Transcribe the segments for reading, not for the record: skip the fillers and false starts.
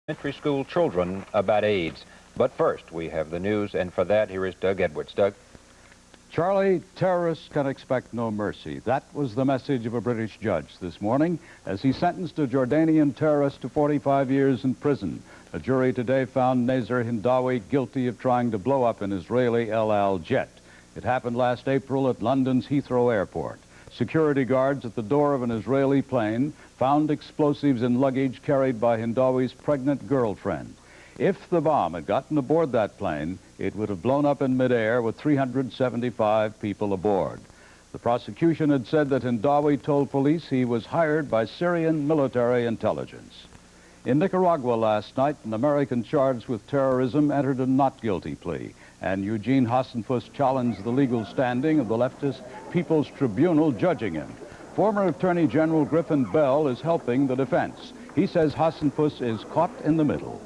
Elementary school children about AIDS. But first, we have the news, and for that, here is Doug Edwards. Doug? Charlie, terrorists can expect no mercy. That was the message of a British judge this morning as he sentenced a Jordanian terrorist to 45 years in prison. A jury today found Nazar Hindawi guilty of trying to blow up an Israeli El Al jet. It happened last April at London's Heathrow Airport. Security guards at the door of an Israeli plane found explosives in luggage carried by Hindawi's pregnant girlfriend. If the bomb had gotten aboard that plane, it would have blown up in midair with 375 people aboard. The prosecution had said that Hindawi told police he was hired by Syrian military intelligence. In Nicaragua last night, an American charged with terrorism entered a not guilty plea, and Eugene Hassenfuss challenged the legal standing of the leftist People's Tribunal judging him. Former Attorney General Griffin Bell is helping the defense. He says Hassenfuss is caught in the middle.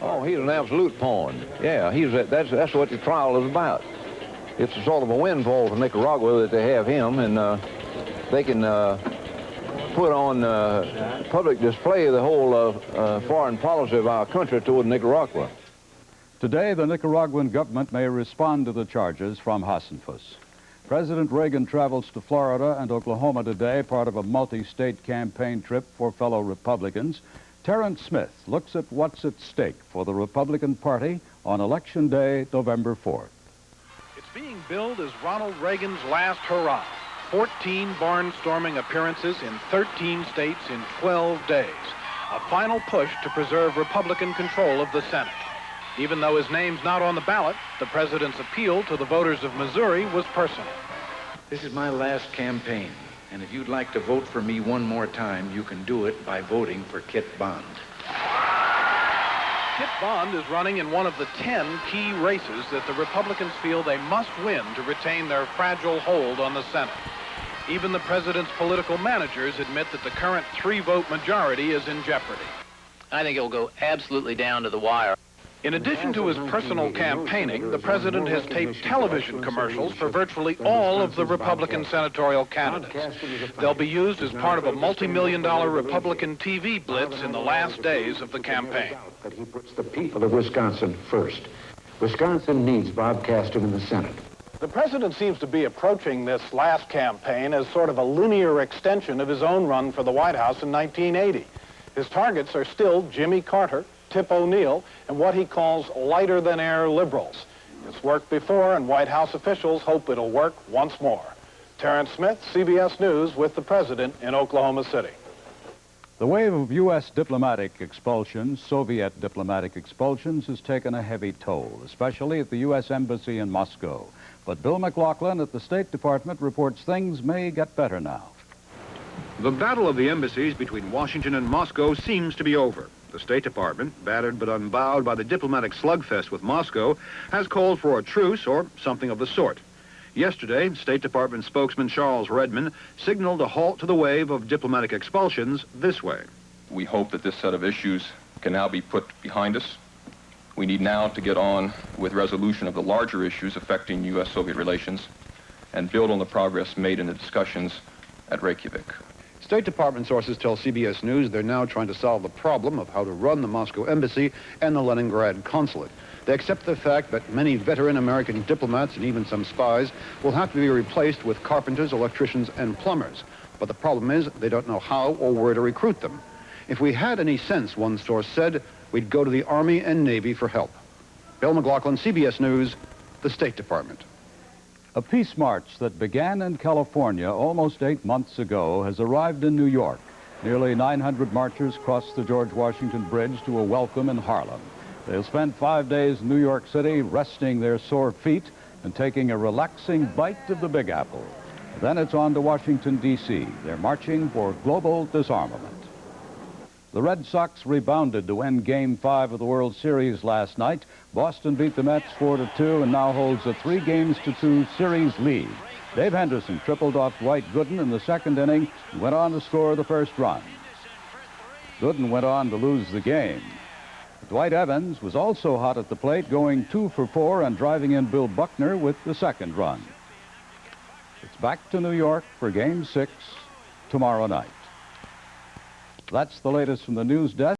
Oh, he's an absolute pawn. Yeah, that's what the trial is about. It's a sort of a windfall for Nicaragua that they have him, and they can put on public display the whole foreign policy of our country toward Nicaragua. Today, the Nicaraguan government may respond to the charges from Hassenfuss. President Reagan travels to Florida and Oklahoma today, part of a multi-state campaign trip for fellow Republicans. Terrence Smith looks at what's at stake for the Republican Party on Election Day, November 4th. It's being billed as Ronald Reagan's last hurrah. 14 barnstorming appearances in 13 states in 12 days. A final push to preserve Republican control of the Senate. Even though his name's not on the ballot, the president's appeal to the voters of Missouri was personal. This is my last campaign, and if you'd like to vote for me one more time, you can do it by voting for Kit Bond. Kit Bond is running in one of the 10 key races that the Republicans feel they must win to retain their fragile hold on the Senate. Even the president's political managers admit that the current 3-vote majority is in jeopardy. I think it'll go absolutely down to the wire. In addition to his personal campaigning, the president has taped television commercials for virtually all of the Republican senatorial candidates. They'll be used as part of a multi-million-dollar Republican TV blitz in the last days of the campaign. That he puts the people of Wisconsin first. Wisconsin needs Bob Castor in the Senate. The president seems to be approaching this last campaign as sort of a linear extension of his own run for the White House in 1980. His targets are still Jimmy Carter, Tip O'Neill, and what he calls lighter-than-air liberals. It's worked before, and White House officials hope it'll work once more. Terrence Smith, CBS News, with the president in Oklahoma City. The wave of U.S. diplomatic expulsions, Soviet diplomatic expulsions, has taken a heavy toll, especially at the U.S. Embassy in Moscow. But Bill McLaughlin at the State Department reports things may get better now. The battle of the embassies between Washington and Moscow seems to be over. The State Department, battered but unbowed by the diplomatic slugfest with Moscow, has called for a truce or something of the sort. Yesterday, State Department spokesman Charles Redmond signaled a halt to the wave of diplomatic expulsions this way. We hope that this set of issues can now be put behind us. We need now to get on with resolution of the larger issues affecting U.S.-Soviet relations and build on the progress made in the discussions at Reykjavik. State Department sources tell CBS News they're now trying to solve the problem of how to run the Moscow embassy and the Leningrad consulate. They accept the fact that many veteran American diplomats and even some spies will have to be replaced with carpenters, electricians, and plumbers. But the problem is they don't know how or where to recruit them. If we had any sense, one source said, we'd go to the Army and Navy for help. Bill McLaughlin, CBS News, the State Department. A peace march that began in California almost 8 months ago has arrived in New York. Nearly 900 marchers crossed the George Washington Bridge to a welcome in Harlem. They'll spend 5 days in New York City resting their sore feet and taking a relaxing bite of the Big Apple. Then it's on to Washington, D.C. They're marching for global disarmament. The Red Sox rebounded to win Game 5 of the World Series last night. Boston beat the Mets 4-2 and now holds a 3-2 series lead. Dave Henderson tripled off Dwight Gooden in the second inning and went on to score the first run. Gooden went on to lose the game. Dwight Evans was also hot at the plate, going 2 for 4 and driving in Bill Buckner with the second run. It's back to New York for Game 6 tomorrow night. That's the latest from the news desk.